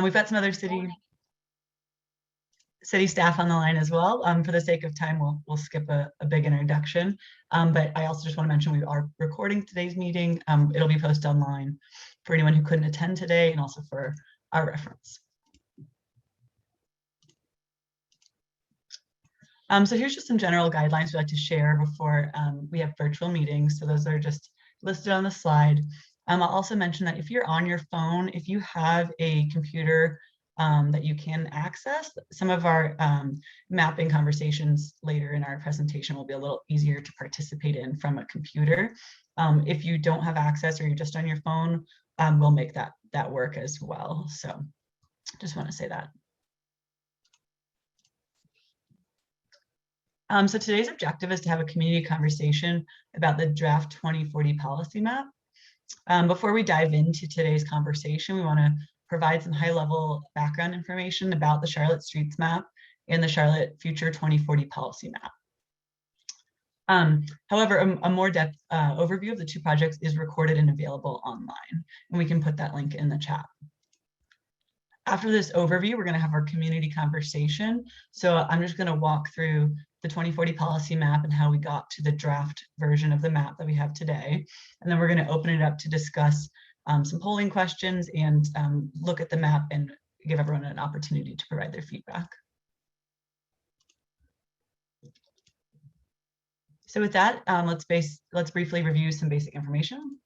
We've got some other city staff on the line as well. For the sake of time, we'll skip a big introduction. But I also just want to mention we are recording today's meeting. It'll be posted online for anyone who couldn't attend today and also for our reference. So here's just some general guidelines we'd like to share before we have virtual meetings. So those are just listed on the slide. I'll also mention that if you're on your phone, if you have a computer that you can access, some of our mapping conversations later in our presentation will be a little easier to participate in from a computer. If you don't have access or you're just on your phone, we'll make that work as well. So just want to say that. So today's objective is to have a community conversation about the draft 2040 policy map. Before we dive into today's conversation, we want to provide some high-level background information about the Charlotte Streets Map and the Charlotte Future 2040 Policy Map. However, a more depth overview of the two projects is recorded and available online, and we can put that link in the chat. After this overview, we're going to have our community conversation. So I'm just going to walk through the 2040 policy map and how we got to the draft version of the map that we have today. And then we're going to open it up to discuss some polling questions and look at the map and give everyone an opportunity to provide their feedback. So with that, let's briefly review some basic information.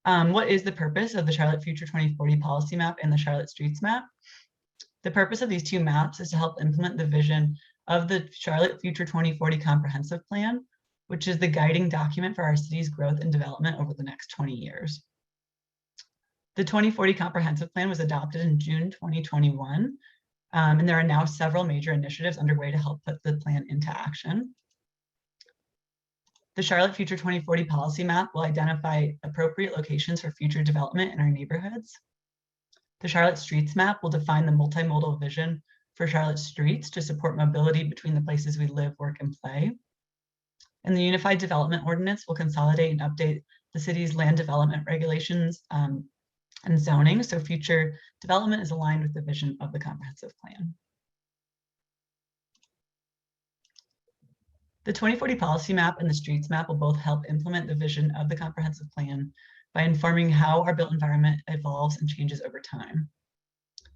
What is the purpose of the Charlotte Future 2040 policy map and the Charlotte Streets Map? The purpose of these two maps is to help implement the vision of the Charlotte Future 2040 Comprehensive Plan, which is the guiding document for our city's growth and development over the next 20 years. The 2040 Comprehensive Plan was adopted in June 2021, and there are now several major initiatives underway to help put the plan into action. The Charlotte Future 2040 policy map will identify appropriate locations for future development in our neighborhoods. The Charlotte Streets map will define the multimodal vision for Charlotte streets to support mobility between the places we live, work, and play. And the Unified Development Ordinance will consolidate and update the city's land development regulations and zoning, so future development is aligned with the vision of the comprehensive plan. The 2040 policy map and the streets map will both help implement the vision of the comprehensive plan by informing how our built environment evolves and changes over time.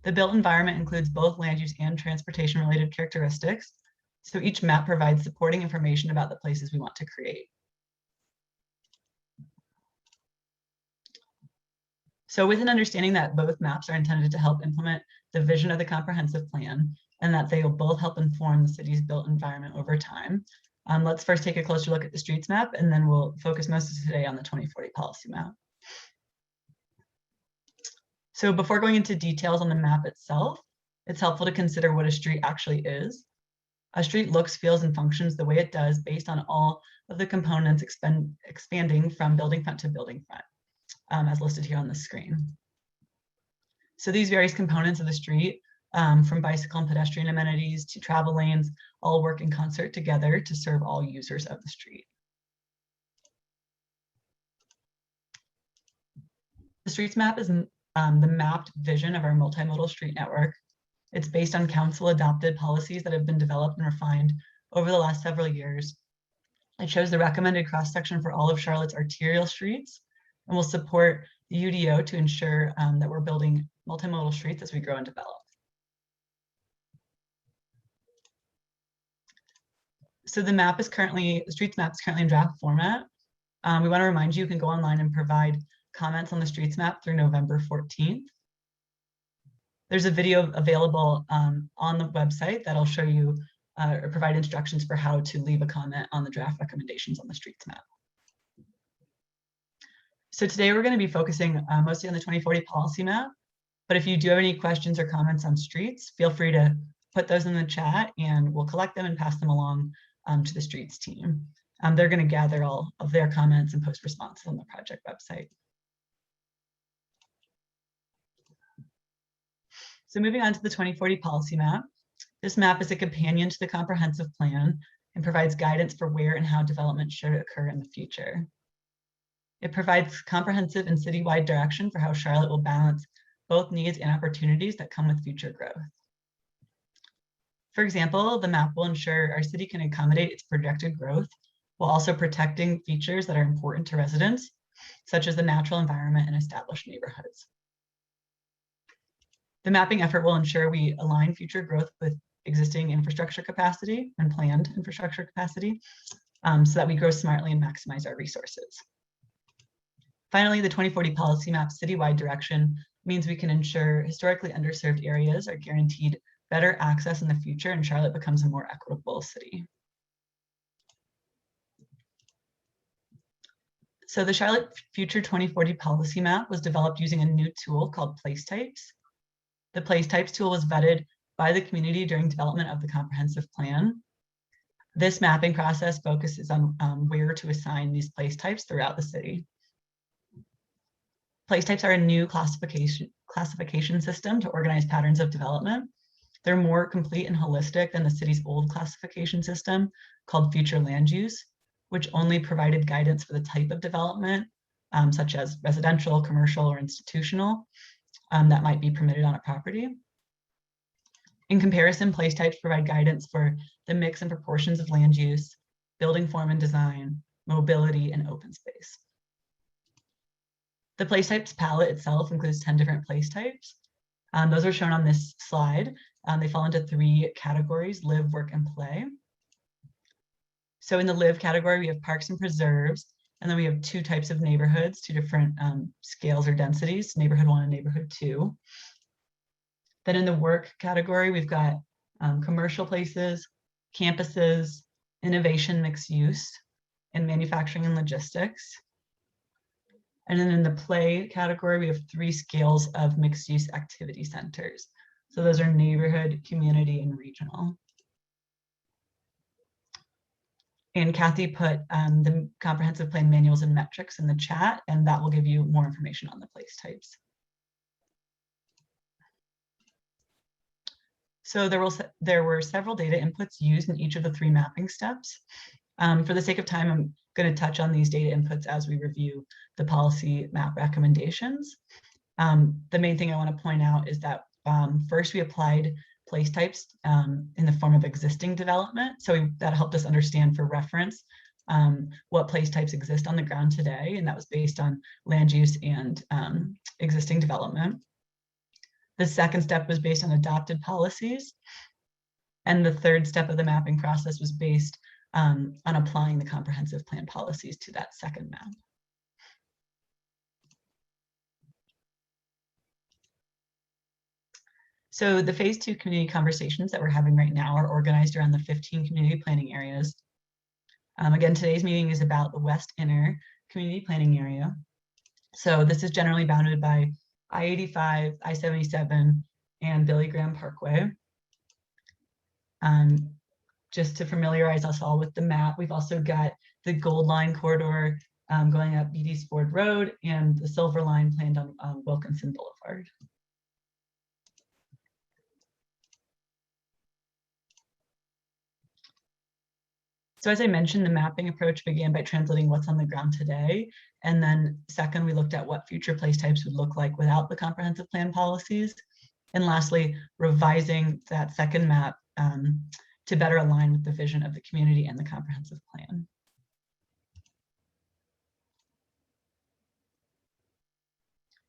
The built environment includes both land use and transportation related characteristics, so each map provides supporting information about the places we want to create. So with an understanding that both maps are intended to help implement the vision of the comprehensive plan and that they will both help inform the city's built environment over time, let's first take a closer look at the streets map, and then we'll focus most of today on the 2040 policy map. So before going into details on the map itself, it's helpful to consider what a street actually is. A street looks, feels, and functions the way it does based on all of the components expanding from building front to building front, as listed here on the screen. So these various components of the street, from bicycle and pedestrian amenities to travel lanes, all work in concert together to serve all users of the street. The streets map is the mapped vision of our multimodal street network. It's based on council-adopted policies that have been developed and refined over the last several years. It shows the recommended cross-section for all of Charlotte's arterial streets and will support the UDO to ensure that we're building multimodal streets as we grow and develop. So the streets map is currently in draft format. We want to remind you can go online and provide comments on the streets map through November 14th. There's a video available on the website that'll show you or provide instructions for how to leave a comment on the draft recommendations on the streets map. So today we're going to be focusing mostly on the 2040 policy map, but if you do have any questions or comments on streets, feel free to put those in the chat and we'll collect them and pass them along to the streets team. They're going to gather all of their comments and post responses on the project website. So moving on to the 2040 policy map. This map is a companion to the comprehensive plan and provides guidance for where and how development should occur in the future. It provides comprehensive and citywide direction for how Charlotte will balance both needs and opportunities that come with future growth. For example, the map will ensure our city can accommodate its projected growth while also protecting features that are important to residents, such as the natural environment and established neighborhoods. The mapping effort will ensure we align future growth with existing infrastructure capacity and planned infrastructure capacity so that we grow smartly and maximize our resources. Finally, the 2040 policy map citywide direction means we can ensure historically underserved areas are guaranteed better access in the future and Charlotte becomes a more equitable city. So the Charlotte Future 2040 policy map was developed using a new tool called place types. The place types tool was vetted by the community during development of the comprehensive plan. This mapping process focuses on where to assign these place types throughout the city. Place types are a new classification system to organize patterns of development. They're more complete and holistic than the city's old classification system called future land use, which only provided guidance for the type of development, such as residential, commercial, or institutional, that might be permitted on a property. In comparison, place types provide guidance for the mix and proportions of land use, building form and design, mobility, and open space. The place types palette itself includes 10 different place types. Those are shown on this slide. They fall into 3 categories: live, work, and play. So in the live category, we have parks and preserves, and then we have 2 types of neighborhoods, 2 different scales or densities, neighborhood 1 and neighborhood 2. Then in the work category, we've got commercial places, campuses, innovation, mixed use, and manufacturing and logistics. And then in the play category, we have 3 scales of mixed use activity centers. So those are neighborhood, community, and regional. And Kathy put the comprehensive plan manuals and metrics in the chat, and that will give you more information on the place types. So there were several data inputs used in each of the 3 mapping steps. For the sake of time, I'm going to touch on these data inputs as we review the policy map recommendations. The main thing I want to point out is that first we applied place types in the form of existing development. So that helped us understand for reference what place types exist on the ground today, and that was based on land use and existing development. The second step was based on adopted policies. And the third step of the mapping process was based on applying the comprehensive plan policies to that second map. So the phase 2 community conversations that we're having right now are organized around the 15 community planning areas. Again, today's meeting is about the West Inner community planning area. So this is generally bounded by I-85, I-77, and Billy Graham Parkway. Just to familiarize us all with the map, we've also got the Gold Line corridor going up Beatty's Ford Road and the Silver Line planned on Wilkinson Boulevard. So as I mentioned, the mapping approach began by translating what's on the ground today. And then second, we looked at what future place types would look like without the comprehensive plan policies. And lastly, revising that second map to better align with the vision of the community and the comprehensive plan.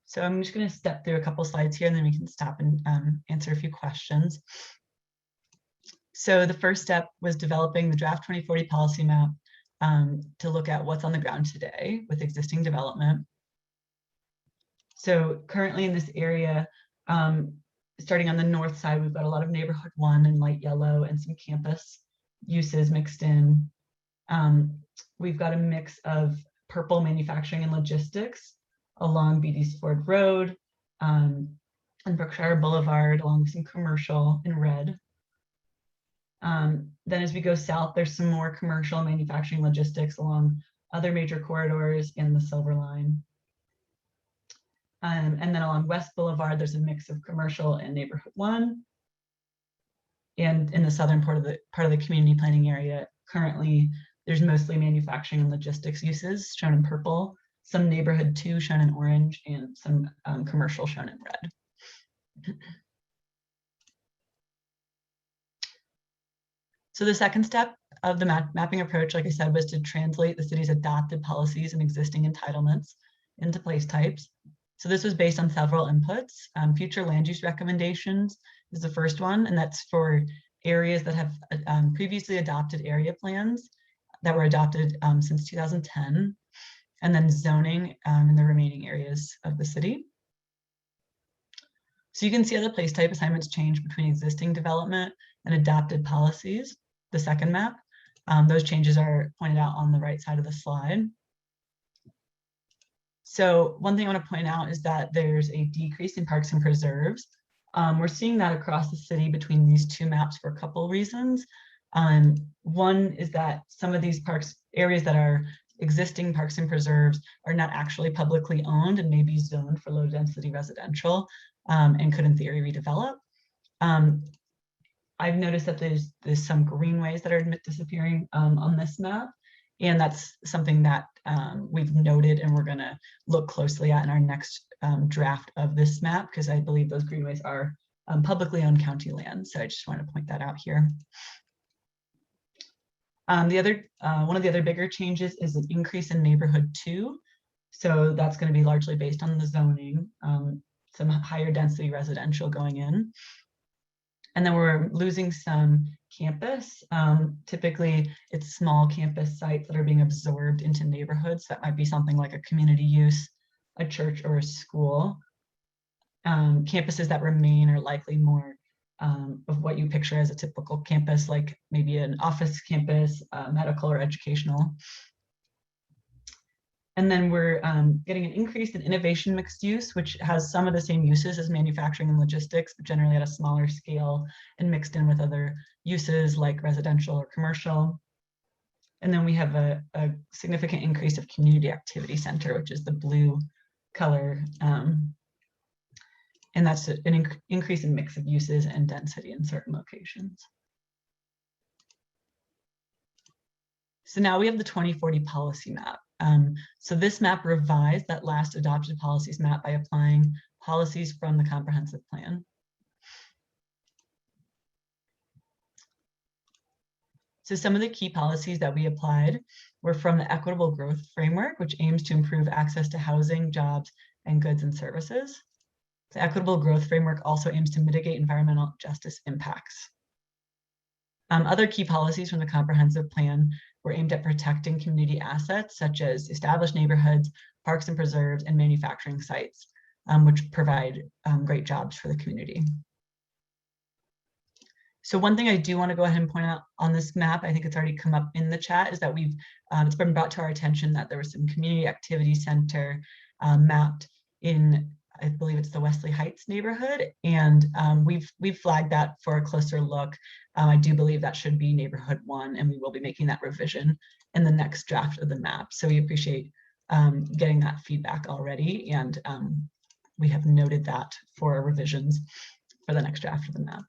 So I'm just going to step through a couple slides here and then we can stop and answer a few questions. So the first step was developing the draft 2040 policy map to look at what's on the ground today with existing development. So currently in this area, starting on the north side, we've got a lot of neighborhood 1 in light yellow and some campus uses mixed in. We've got a mix of purple manufacturing and logistics along Beatty's Ford Road and Brookshire Boulevard, along with some commercial in red. Then as we go south, there's some more commercial manufacturing logistics along other major corridors in the Silver Line. And then along West Boulevard, there's a mix of commercial and neighborhood 1. And in the southern part of the community planning area, currently there's mostly manufacturing and logistics uses shown in purple, some neighborhood 2 shown in orange, and some commercial shown in red. So the second step of the mapping approach, like I said, was to translate the city's adopted policies and existing entitlements into place types. So this was based on several inputs. Future land use recommendations is the first one, and that's for areas that have previously adopted area plans that were adopted since 2010, and then zoning in the remaining areas of the city. So you can see how the place type assignments change between existing development and adopted policies, the second map. Those changes are pointed out on the right side of the slide. So one thing I want to point out is that there's a decrease in parks and preserves. We're seeing that across the city between these two maps for a couple of reasons. One is that some of these parks, areas that are existing parks and preserves, are not actually publicly owned and may be zoned for low density residential and could in theory redevelop. I've noticed that there's some greenways that are disappearing on this map. And that's something that we've noted and we're gonna look closely at in our next draft of this map, because I believe those greenways are publicly owned county land. So I just want to point that out here. One of the other bigger changes is an increase in neighborhood 2. So that's going to be largely based on the zoning, some higher density residential going in. And then we're losing some campus. Typically, it's small campus sites that are being absorbed into neighborhoods. That might be something like a community use, a church, or a school. Campuses that remain are likely more of what you picture as a typical campus, like maybe an office campus, medical or educational. And then we're getting an increase in innovation mixed use, which has some of the same uses as manufacturing and logistics, but generally at a smaller scale and mixed in with other uses like residential or commercial. And then we have a significant increase of community activity center, which is the blue color. And that's an increase in mix of uses and density in certain locations. So now we have the 2040 policy map. So this map revised that last adopted policies map by applying policies from the comprehensive plan. So some of the key policies that we applied were from the equitable growth framework, which aims to improve access to housing, jobs, and goods and services. The equitable growth framework also aims to mitigate environmental justice impacts. Other key policies from the comprehensive plan were aimed at protecting community assets, such as established neighborhoods, parks and preserves, and manufacturing sites, which provide great jobs for the community. So one thing I do want to go ahead and point out on this map, I think it's already come up in the chat, is that it's been brought to our attention that there was some community activity center mapped in, I believe it's the Wesley Heights neighborhood, and we've flagged that for a closer look. I do believe that should be neighborhood 1, and we will be making that revision in the next draft of the map. So we appreciate getting that feedback already, and we have noted that for our revisions for the next draft of the map.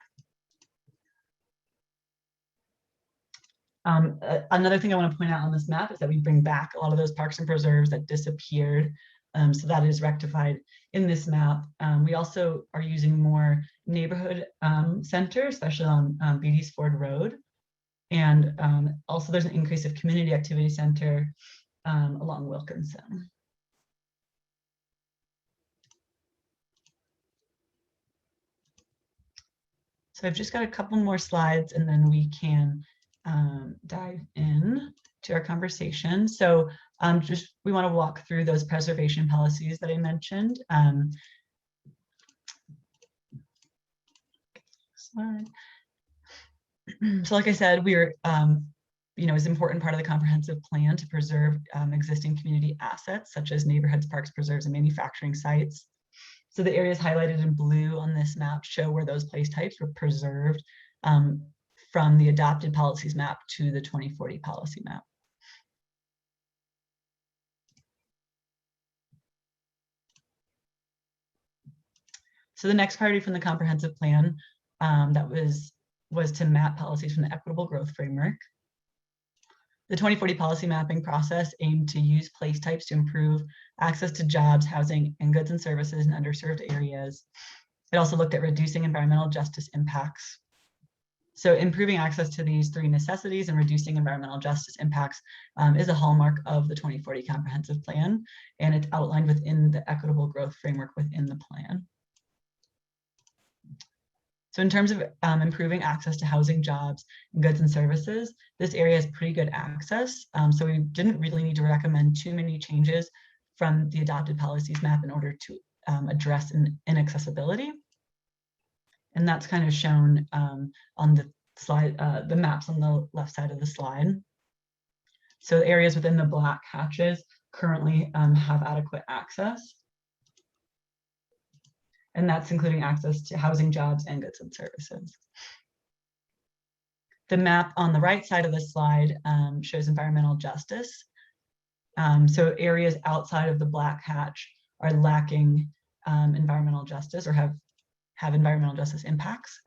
Another thing I want to point out on this map is that we bring back a lot of those parks and preserves that disappeared. So that is rectified in this map. We also are using more neighborhood center, especially on Beatty's Ford Road. And also there's an increase of community activity center along Wilkinson. So I've just got a couple more slides and then we can dive in to our conversation. So we want to walk through those preservation policies that I mentioned. So like I said, we're, it's an important part of the comprehensive plan to preserve existing community assets, such as neighborhoods, parks, preserves, and manufacturing sites. So the areas highlighted in blue on this map show where those place types were preserved from the adopted policies map to the 2040 policy map. So the next priority from the comprehensive plan that was to map policies from the equitable growth framework. The 2040 policy mapping process aimed to use place types to improve access to jobs, housing, and goods and services in underserved areas. It also looked at reducing environmental justice impacts. So improving access to these three necessities and reducing environmental justice impacts is a hallmark of the 2040 Comprehensive Plan, and it's outlined within the equitable growth framework within the plan. So in terms of improving access to housing, jobs, and goods and services, this area has pretty good access. So we didn't really need to recommend too many changes from the adopted policies map in order to address inaccessibility. And that's kind of shown on the slide, the maps on the left side of the slide. So the areas within the black hatches currently have adequate access. And that's including access to housing, jobs, and goods and services. The map on the right side of the slide shows environmental justice. So areas outside of the black hatch are lacking environmental justice or have environmental justice impacts.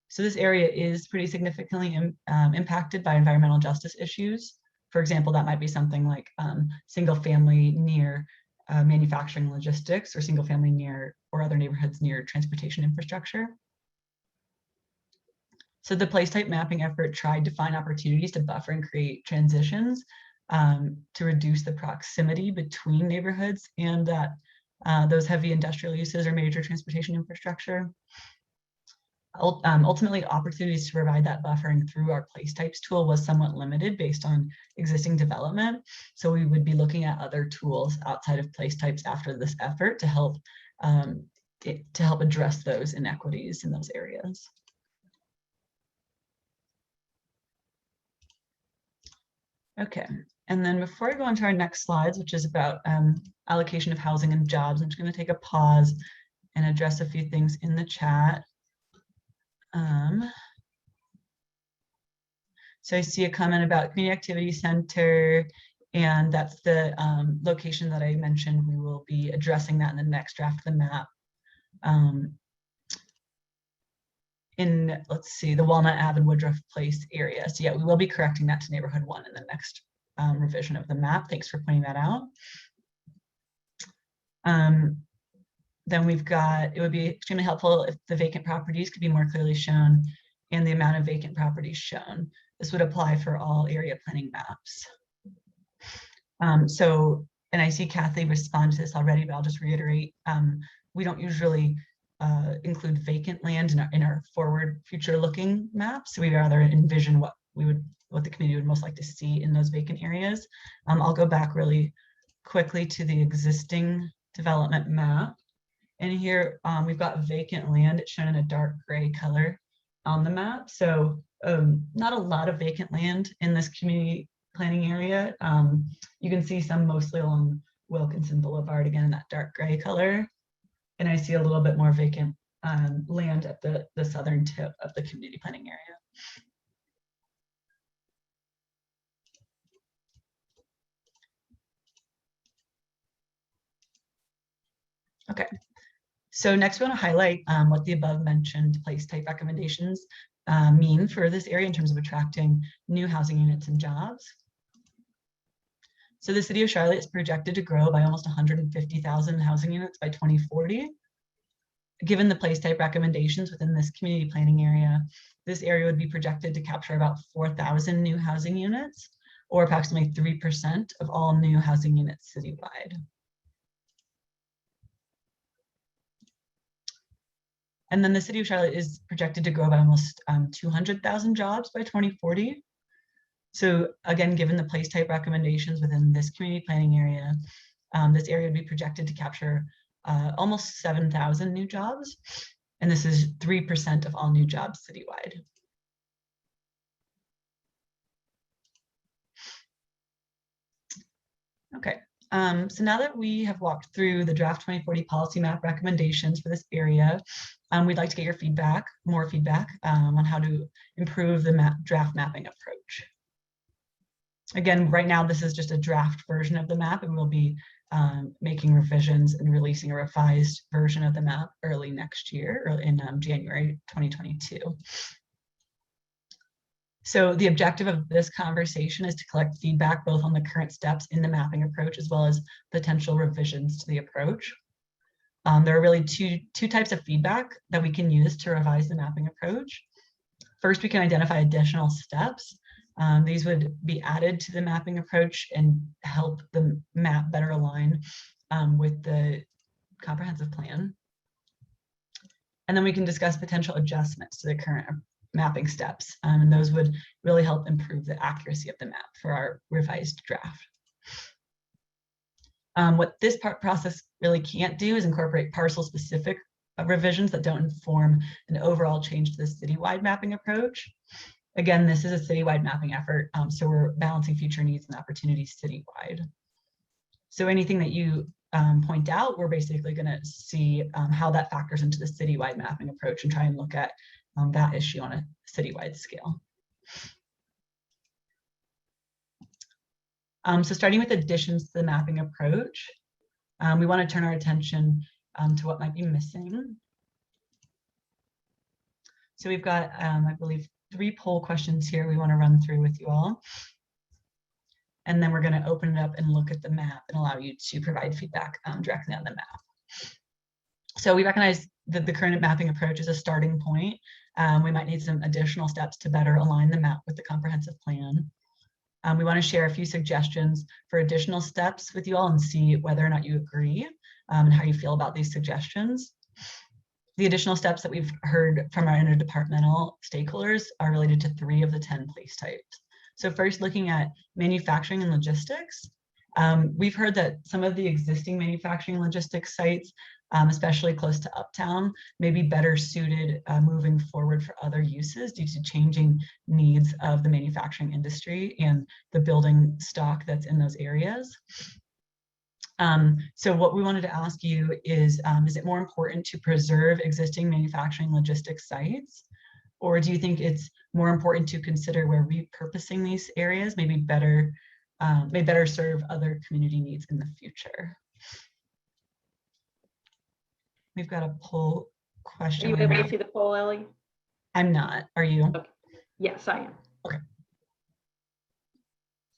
So this area is pretty significantly impacted by environmental justice issues. For example, that might be something like single family near manufacturing logistics, or single family near, or other neighborhoods near transportation infrastructure. So the place type mapping effort tried to find opportunities to buffer and create transitions to reduce the proximity between neighborhoods and that those heavy industrial uses or major transportation infrastructure. Ultimately, opportunities to provide that buffering through our place types tool was somewhat limited based on existing development. So we would be looking at other tools outside of place types after this effort to help address those inequities in those areas. Okay, and then before I go on to our next slides, which is about allocation of housing and jobs, I'm just going to take a pause and address a few things in the chat. So I see a comment about Community Activity Center, and that's the location that I mentioned. We will be addressing that in the next draft of the map. In, let's see, the Walnut Ave and Woodruff Place area. So yeah, we will be correcting that to Neighborhood 1 in the next revision of the map. Thanks for pointing that out. Then we've got, it would be extremely helpful if the vacant properties could be more clearly shown and the amount of vacant properties shown. This would apply for all area planning maps. And I see Kathy respond to this already, but I'll just reiterate, we don't usually include vacant land in our forward future looking maps. So we rather envision what the community would most like to see in those vacant areas. I'll go back really quickly to the existing development map. And here we've got vacant land. It's shown in a dark gray color on the map. So not a lot of vacant land in this community planning area. You can see some mostly along Wilkinson Boulevard, again in that dark gray color. And I see a little bit more vacant land at the southern tip of the community planning area. Okay. So next we want to highlight what the above mentioned place type recommendations mean for this area in terms of attracting new housing units and jobs. So the city of Charlotte is projected to grow by almost 150,000 housing units by 2040. Given the place type recommendations within this community planning area, this area would be projected to capture about 4,000 new housing units, or approximately 3% of all new housing units citywide. And then the city of Charlotte is projected to grow by almost 200,000 jobs by 2040. So again, given the place type recommendations within this community planning area, this area would be projected to capture almost 7,000 new jobs. And this is 3% of all new jobs citywide. Okay, so now that we have walked through the draft 2040 policy map recommendations for this area, we'd like to get your feedback, more feedback on how to improve the draft mapping approach. Again, right now, this is just a draft version of the map, and we'll be making revisions and releasing a revised version of the map early next year, or in January 2022. So the objective of this conversation is to collect feedback both on the current steps in the mapping approach as well as potential revisions to the approach. There are really two types of feedback that we can use to revise the mapping approach. First, we can identify additional steps. These would be added to the mapping approach and help the map better align with the comprehensive plan. And then we can discuss potential adjustments to the current mapping steps. And those would really help improve the accuracy of the map for our revised draft. What this process really can't do is incorporate parcel-specific revisions that don't inform an overall change to the citywide mapping approach. Again, this is a citywide mapping effort, so we're balancing future needs and opportunities citywide. So anything that you point out, we're basically going to see how that factors into the citywide mapping approach and try and look at that issue on a citywide scale. So starting with additions to the mapping approach, we want to turn our attention to what might be missing. So we've got, I believe, 3 poll questions here we want to run through with you all. And then we're going to open it up and look at the map and allow you to provide feedback directly on the map. So we recognize that the current mapping approach is a starting point. We might need some additional steps to better align the map with the comprehensive plan. We want to share a few suggestions for additional steps with you all and see whether or not you agree and how you feel about these suggestions. The additional steps that we've heard from our interdepartmental stakeholders are related to 3 of the 10 place types. So first, looking at manufacturing and logistics, we've heard that some of the existing manufacturing logistics sites, especially close to Uptown, may be better suited moving forward for other uses due to changing needs of the manufacturing industry and the building stock that's in those areas. So what we wanted to ask you is it more important to preserve existing manufacturing logistics sites? Or do you think it's more important to consider where repurposing these areas may better serve other community needs in the future? We've got a poll question. Are you able to see the poll, Ellie? I'm not. Are you? Okay. Yes, I am. Okay.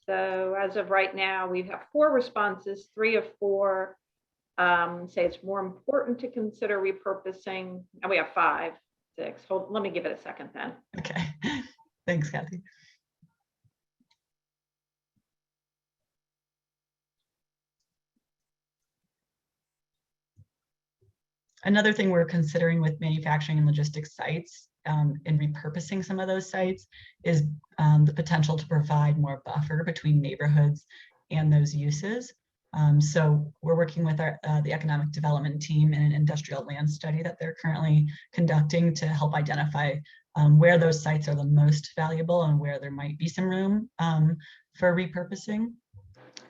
So as of right now, we have 4 responses. 3 of 4 say it's more important to consider repurposing. And we have 5, 6. Hold, let me give it a second then. Okay. Thanks, Kathy. Another thing we're considering with manufacturing and logistics sites and repurposing some of those sites is the potential to provide more buffer between neighborhoods and those uses. So we're working with the economic development team in an industrial land study that they're currently conducting to help identify where those sites are the most valuable and where there might be some room for repurposing.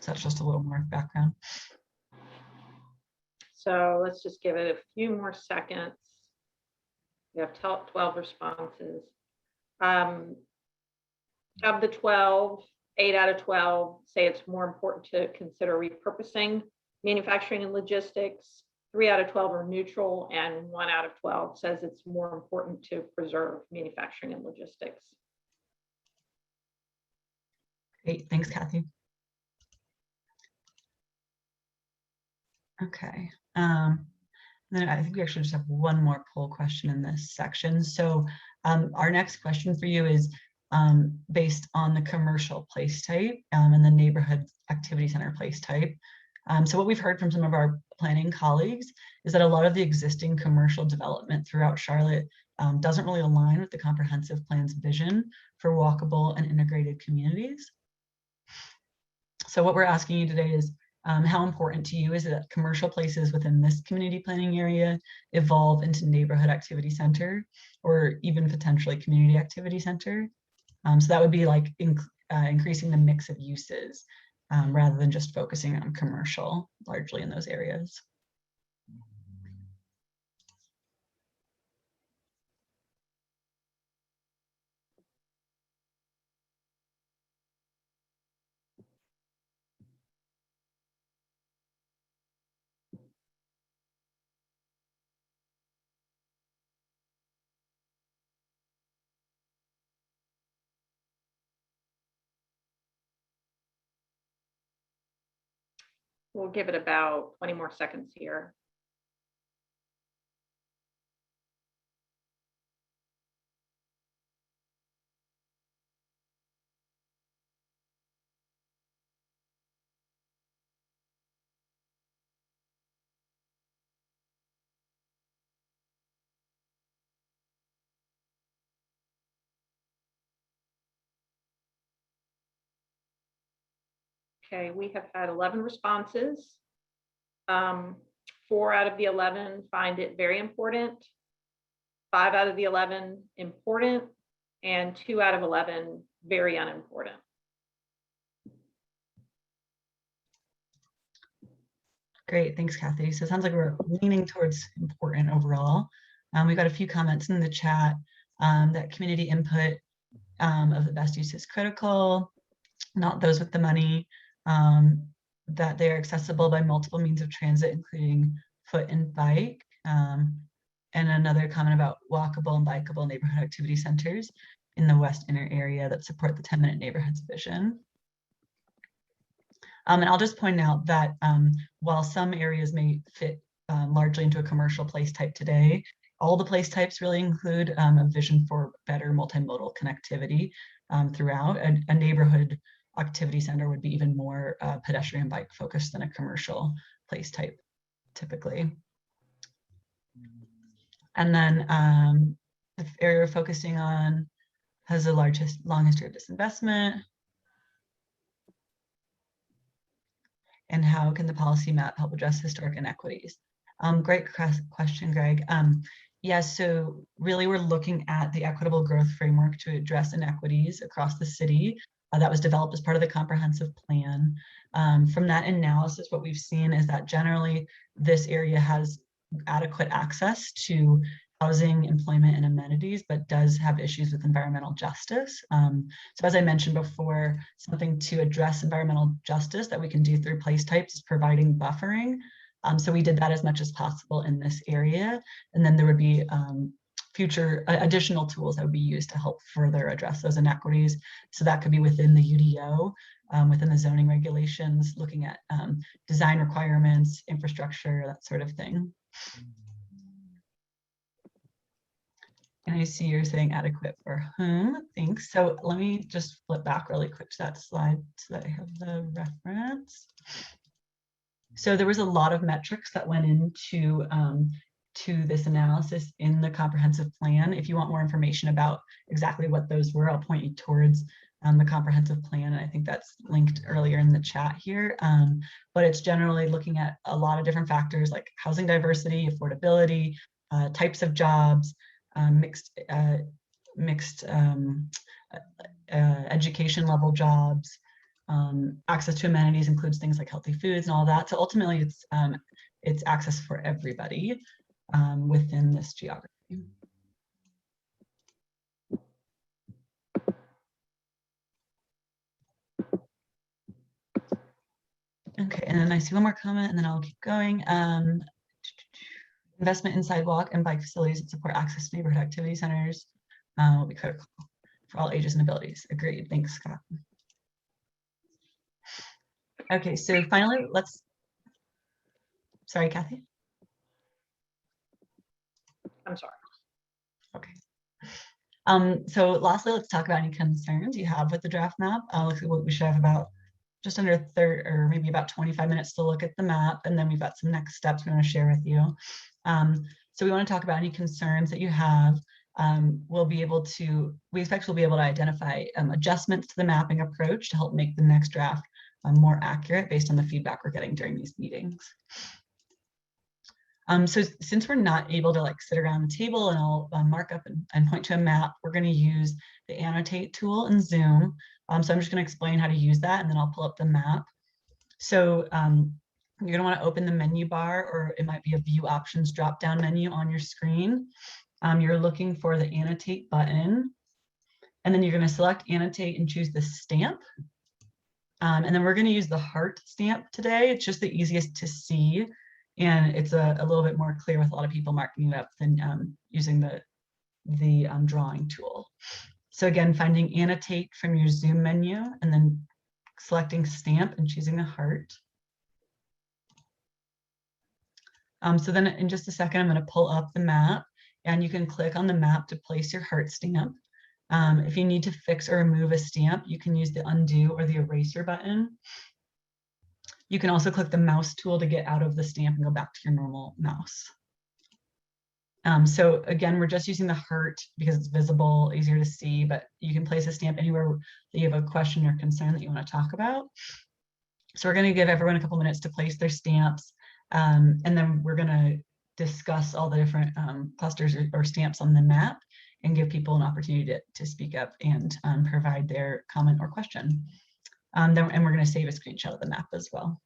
So that's just a little more background. So let's just give it a few more seconds. We have 12 responses. Of the 12, 8 out of 12 say it's more important to consider repurposing manufacturing and logistics. 3 out of 12 are neutral, and 1 out of 12 says it's more important to preserve manufacturing and logistics. Great, thanks, Kathy. Okay. Then I think we actually just have one more poll question in this section. So our next question for you is based on the commercial place type and the neighborhood activity center place type. So what we've heard from some of our planning colleagues is that a lot of the existing commercial development throughout Charlotte doesn't really align with the comprehensive plan's vision for walkable and integrated communities. So what we're asking you today is, how important to you is it that commercial places within this community planning area evolve into neighborhood activity center or even potentially community activity center? So that would be like increasing the mix of uses rather than just focusing on commercial largely in those areas. We'll give it about 20 more seconds here. Okay, we have had 11 responses. 4 out of the 11 find it very important. 5 out of the 11 important, and 2 out of 11 very unimportant. Great, thanks, Kathy. So it sounds like we're leaning towards important overall. We got a few comments in the chat that community input of the best use is critical, not those with the money, that they are accessible by multiple means of transit, including foot and bike. And another comment about walkable and bikeable neighborhood activity centers in the West Inner area that support the 10-minute neighborhoods vision. And I'll just point out that while some areas may fit largely into a commercial place type today, all the place types really include a vision for better multimodal connectivity throughout. A neighborhood activity center would be even more pedestrian bike focused than a commercial place type typically. And then the area we're focusing on has a long history of disinvestment. And how can the policy map help address historic inequities? Great question, Greg. Yeah, so really we're looking at the equitable growth framework to address inequities across the city that was developed as part of the comprehensive plan. From that analysis, what we've seen is that generally this area has adequate access to housing, employment, and amenities, but does have issues with environmental justice. So as I mentioned before, something to address environmental justice that we can do through place types is providing buffering. So we did that as much as possible in this area. And then there would be future additional tools that would be used to help further address those inequities. So that could be within the UDO, within the zoning regulations, looking at design requirements, infrastructure, that sort of thing. And I see you're saying adequate for whom, thanks. So let me just flip back really quick to that slide so that I have the reference. So there was a lot of metrics that went into to this analysis in the comprehensive plan. If you want more information about exactly what those were, I'll point you towards the comprehensive plan. And I think that's linked earlier in the chat here. But it's generally looking at a lot of different factors like housing diversity, affordability, types of jobs, mixed education level jobs, access to amenities includes things like healthy foods and all that. So ultimately, it's access for everybody within this geography. Okay, and then I see one more comment, and then I'll keep going. Investment in sidewalk and bike facilities that support access to neighborhood activity centers will be critical for all ages and abilities. Agreed. Thanks, Scott. Okay, so finally, sorry, Kathy. I'm sorry. Okay. So lastly, let's talk about any concerns you have with the draft map. Looks like we should have about just under 30 or maybe about 25 minutes to look at the map, and then we've got some next steps we want to share with you. So we want to talk about any concerns that you have. We expect we'll be able to identify adjustments to the mapping approach to help make the next draft more accurate based on the feedback we're getting during these meetings. So since we're not able to sit around the table and I'll mark up and point to a map, we're going to use the annotate tool in Zoom. So I'm just going to explain how to use that, and then I'll pull up the map. So you're going to want to open the menu bar, or it might be a view options drop-down menu on your screen. You're looking for the annotate button, and then you're going to select annotate and choose the stamp. And then we're going to use the heart stamp today. It's just the easiest to see, and it's a little bit more clear with a lot of people marking it up than using the drawing tool. So again, finding annotate from your Zoom menu and then selecting stamp and choosing the heart. So then in just a second, I'm going to pull up the map, and you can click on the map to place your heart stamp. If you need to fix or remove a stamp, you can use the undo or the eraser button. You can also click the mouse tool to get out of the stamp and go back to your normal mouse. So again, we're just using the heart because it's visible, easier to see, but you can place a stamp anywhere that you have a question or concern that you want to talk about. So we're going to give everyone a couple minutes to place their stamps, and then we're going to discuss all the different clusters or stamps on the map and give people an opportunity to speak up and provide their comment or question. And we're going to save a screenshot of the map as well.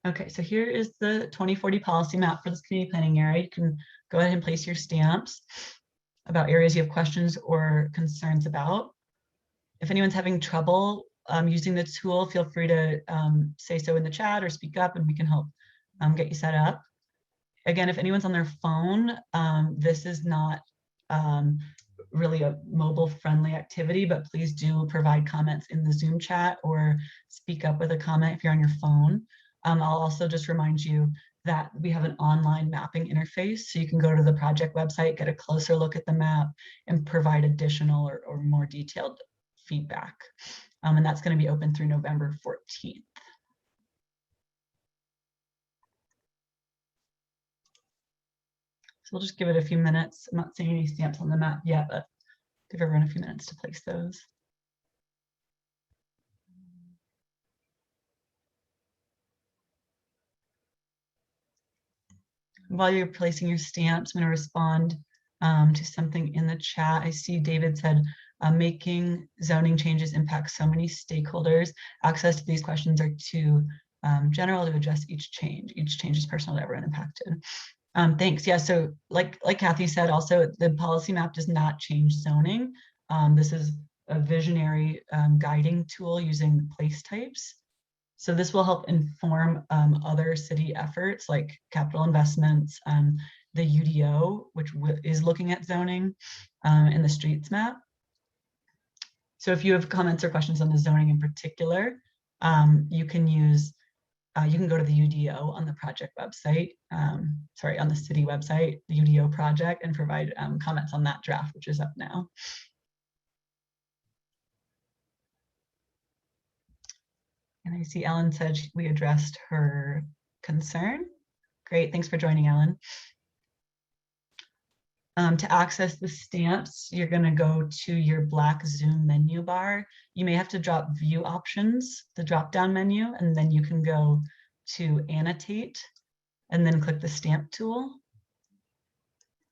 Okay, so here is the 2040 policy map for this community planning area. You can go ahead and place your stamps about areas you have questions or concerns about. If anyone's having trouble using the tool, feel free to say so in the chat or speak up and we can help get you set up. Again, if anyone's on their phone, this is not really a mobile friendly activity, but please do provide comments in the Zoom chat or speak up with a comment if you're on your phone. I'll also just remind you that we have an online mapping interface, so you can go to the project website, get a closer look at the map, and provide additional or more detailed feedback. And that's going to be open through November 14th. So we'll just give it a few minutes. I'm not seeing any stamps on the map yet, but give everyone a few minutes to place those. While you're placing your stamps, I'm going to respond to something in the chat. I see David said, making zoning changes impact so many stakeholders. Access to these questions are too general to address each change. Each change is personal to everyone impacted. Thanks. Yeah, so like Kathy said, also the policy map does not change zoning. This is a visionary guiding tool using place types. So this will help inform other city efforts like capital investments, the UDO, which is looking at zoning, and the streets map. So if you have comments or questions on the zoning in particular, you can go to the UDO on the project website, sorry, on the city website, the UDO project, and provide comments on that draft, which is up now. And I see Ellen said we addressed her concern. Great, thanks for joining, Ellen. To access the stamps, you're going to go to your black Zoom menu bar. You may have to drop view options, the drop-down menu, and then you can go to annotate and then click the stamp tool.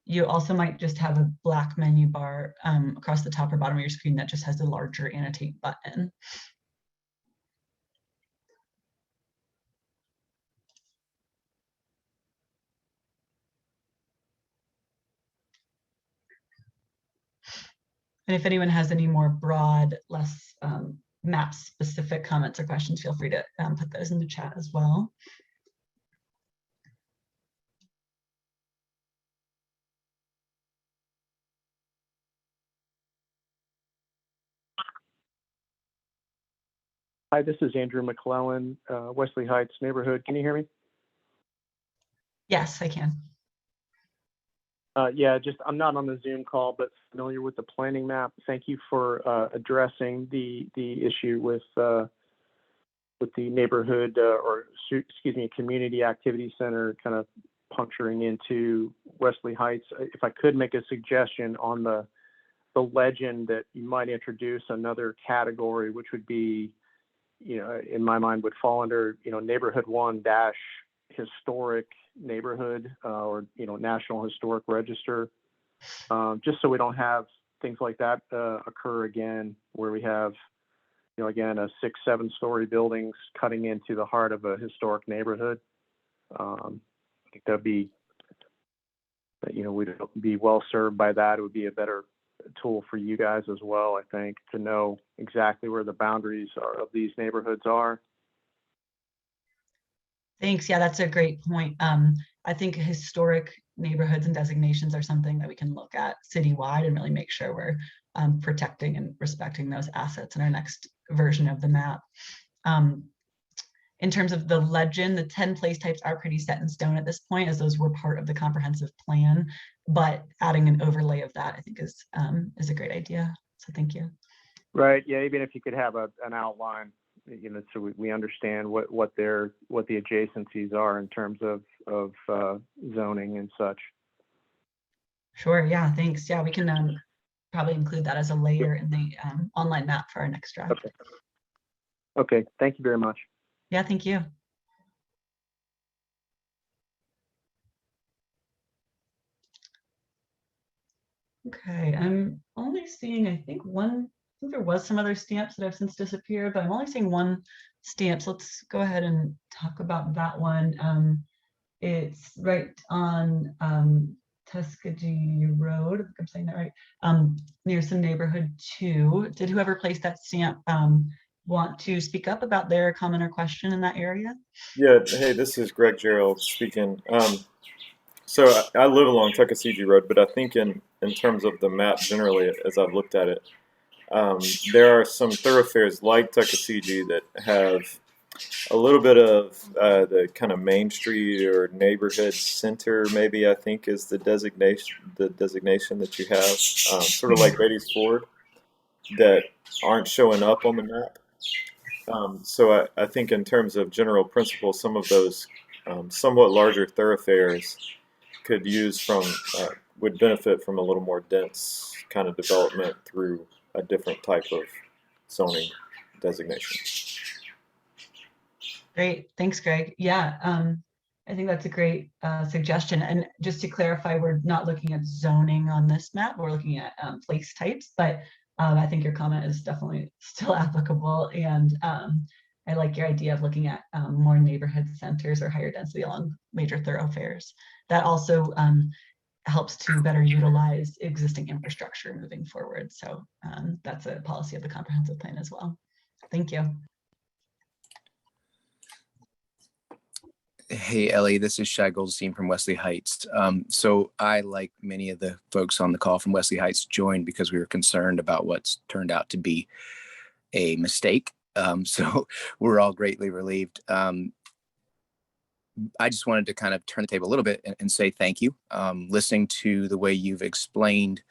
You also might just have a black menu bar across the top or bottom of your screen that just has a larger annotate button. And if anyone has any more broad, less map specific comments or questions, feel free to put those in the chat as well. Hi, this is Andrew McClellan, Wesley Heights neighborhood. Can you hear me? Yes, I can. Yeah, I'm not on the Zoom call, but familiar with the planning map. Thank you for addressing the issue with the neighborhood community activity center kind of puncturing into Wesley Heights. If I could make a suggestion on the legend, that you might introduce another category, which would be, in my mind, would fall under, neighborhood 1 - historic neighborhood or National Historic Register, just so we don't have things like that occur again, where we have again a 6-7 story buildings cutting into the heart of a historic neighborhood. I think that'd be we'd be well served by that. It would be a better tool for you guys as well, I think, to know exactly where the boundaries of these neighborhoods are. Thanks. Yeah, that's a great point. I think historic neighborhoods and designations are something that we can look at citywide and really make sure we're protecting and respecting those assets in our next version of the map. In terms of the legend, the 10 place types are pretty set in stone at this point, as those were part of the comprehensive plan, but adding an overlay of that, I think, is a great idea. So thank you. Right. Yeah. Even if you could have an outline, so we understand what the adjacencies are in terms of zoning and such. Sure. Yeah. Thanks. Yeah, we can probably include that as a layer in the online map for our next draft. Okay. Okay, thank you very much. Yeah, thank you. Okay, I'm only seeing, I think there was some other stamps that have since disappeared, but I'm only seeing one stamp. So let's go ahead and talk about that one. It's right on Tuskegee Road, I think I'm saying that right, near some neighborhood 2. Did whoever placed that stamp want to speak up about their comment or question in that area? Yeah, hey, this is Greg Gerald speaking. So I live along Tuckasegee Road, but I think in terms of the map generally, as I've looked at it, there are some thoroughfares like Tuckasegee that have a little bit of the kind of main street or neighborhood center, maybe I think is the designation that you have, sort of like Beatty's Ford, that aren't showing up on the map. So I think in terms of general principles, some of those somewhat larger thoroughfares could would benefit from a little more dense kind of development through a different type of zoning designation. Great, thanks, Greg. Yeah, I think that's a great suggestion. And just to clarify, we're not looking at zoning on this map, we're looking at place types, but I think your comment is definitely still applicable. And I like your idea of looking at more neighborhood centers or higher density along major thoroughfares. That also helps to better utilize existing infrastructure moving forward. So that's a policy of the comprehensive plan as well. Thank you. Hey, Ellie, this is Shai Goldstein from Wesley Heights. So I, like many of the folks on the call from Wesley Heights, joined because we were concerned about what's turned out to be a mistake. So we're all greatly relieved. I just wanted to kind of turn the table a little bit and say thank you. Listening to the way you've explained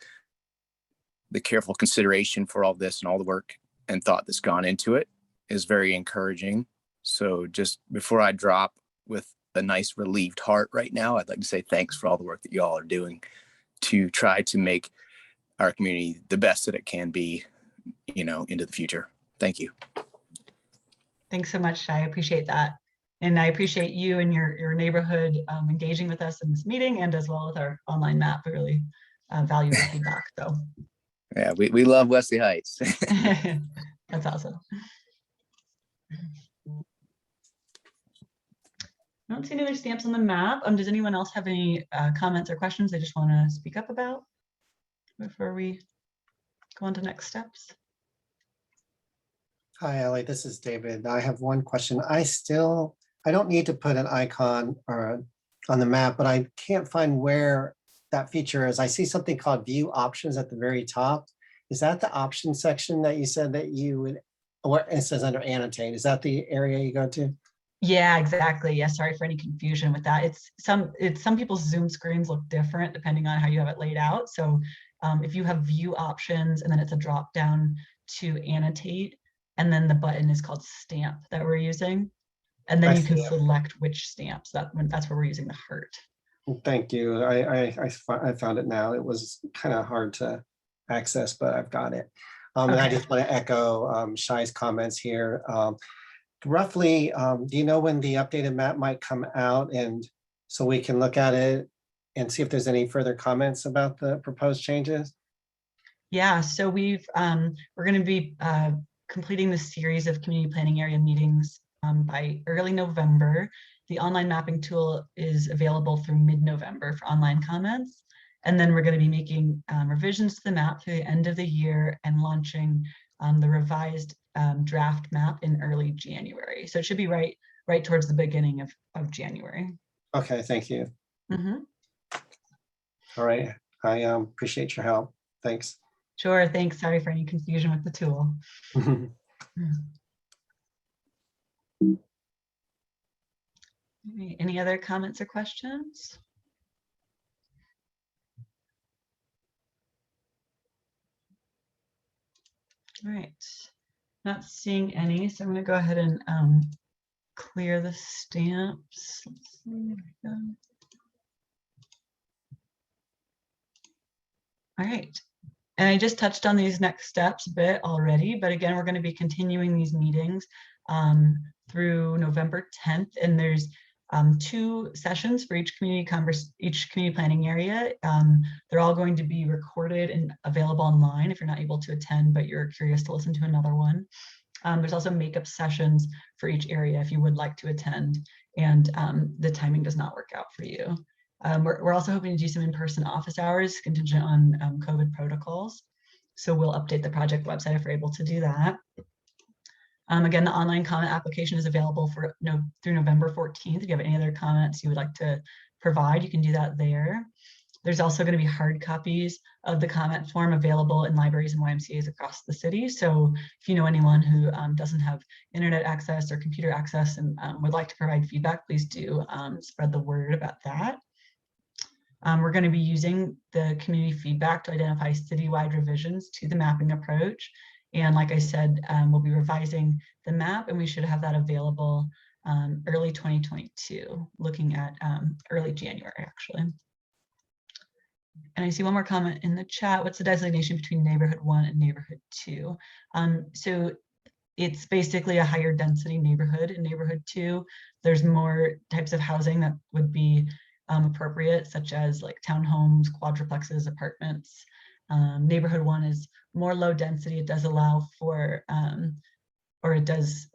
the careful consideration for all this and all the work and thought that's gone into it is very encouraging. So just before I drop with a nice relieved heart right now, I'd like to say thanks for all the work that you all are doing to try to make our community the best that it can be, into the future. Thank you. Thanks so much, Shai. I appreciate that. And I appreciate you and your neighborhood engaging with us in this meeting and as well with our online map. We really value the feedback. So yeah, we love Wesley Heights. That's awesome. I don't see any other stamps on the map. Does anyone else have any comments or questions they just want to speak up about before we go on to next steps? Hi, Ellie, this is David. I have one question. I don't need to put an icon or on the map, but I can't find where that feature is. I see something called view options at the very top. Is that the option section that you said that you would, or it says under annotate? Is that the area you go to? Yeah, exactly. Yeah, sorry for any confusion with that. Some people's Zoom screens look different depending on how you have it laid out. So if you have view options and then it's a drop down to annotate, and then the button is called stamp that we're using. And then you can select which stamps. That's where we're using the heart. Thank you. I found it now. It was kind of hard to access, but I've got it. And I just want to echo Shai's comments here. Roughly, do you know when the updated map might come out, and so we can look at it and see if there's any further comments about the proposed changes? Yeah, so we're going to be completing the series of community planning area meetings by early November. The online mapping tool is available through mid-November for online comments. And then we're going to be making revisions to the map through the end of the year and launching the revised draft map in early January. So it should be right towards the beginning of January. Okay, thank you. Mm-hmm. All right, I appreciate your help. Thanks. Sure, thanks. Sorry for any confusion with the tool. Any other comments or questions? All right, not seeing any, so I'm going to go ahead and clear the stamps. Let's see, there we go. All right, And I just touched on these next steps a bit already, but again, we're going to be continuing these meetings through November 10th, and there's 2 sessions for each community planning area. They're all going to be recorded and available online if you're not able to attend, but you're curious to listen to another one. There's also makeup sessions for each area if you would like to attend and the timing does not work out for you. We're also hoping to do some in-person office hours contingent on COVID protocols. So we'll update the project website if we're able to do that. Again, the online comment application is available for through November 14th. If you have any other comments you would like to provide, you can do that there. There's also going to be hard copies of the comment form available in libraries and YMCAs across the city. So if you know anyone who doesn't have internet access or computer access and would like to provide feedback, please do spread the word about that. We're going to be using the community feedback to identify citywide revisions to the mapping approach. And like I said, we'll be revising the map and we should have that available early 2022, looking at early January, actually. And I see one more comment in the chat. What's the designation between neighborhood 1 and neighborhood 2? So it's basically a higher density neighborhood. In neighborhood 2, there's more types of housing that would be appropriate, such as like townhomes, quadruplexes, apartments. Neighborhood 1 is more low density. It does allow for, or it does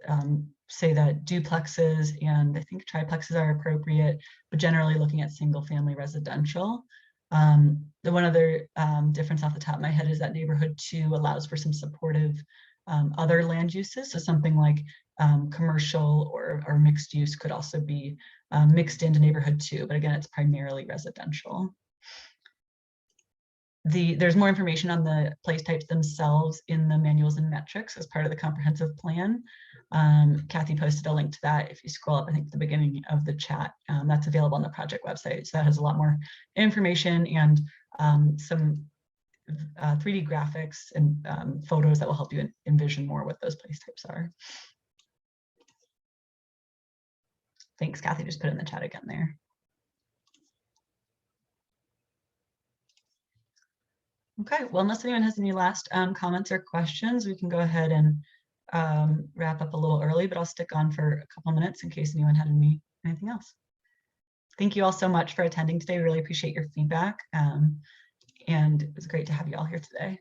say that duplexes and I think triplexes are appropriate, but generally looking at single family residential. The one other difference off the top of my head is that neighborhood 2 allows for some supportive other land uses. So something like commercial or mixed use could also be mixed into neighborhood 2, but again, it's primarily residential. There's more information on the place types themselves in the manuals and metrics as part of the comprehensive plan. Kathy posted a link to that. If you scroll up, I think at the beginning of the chat, that's available on the project website. So that has a lot more information and some 3D graphics and photos that will help you envision more what those place types are. Thanks, Kathy, just put it in the chat again there. Okay, well, unless anyone has any last comments or questions, we can go ahead and wrap up a little early, but I'll stick on for a couple minutes in case anyone had anything else. Thank you all so much for attending today. We really appreciate your feedback. And it was great to have you all here today.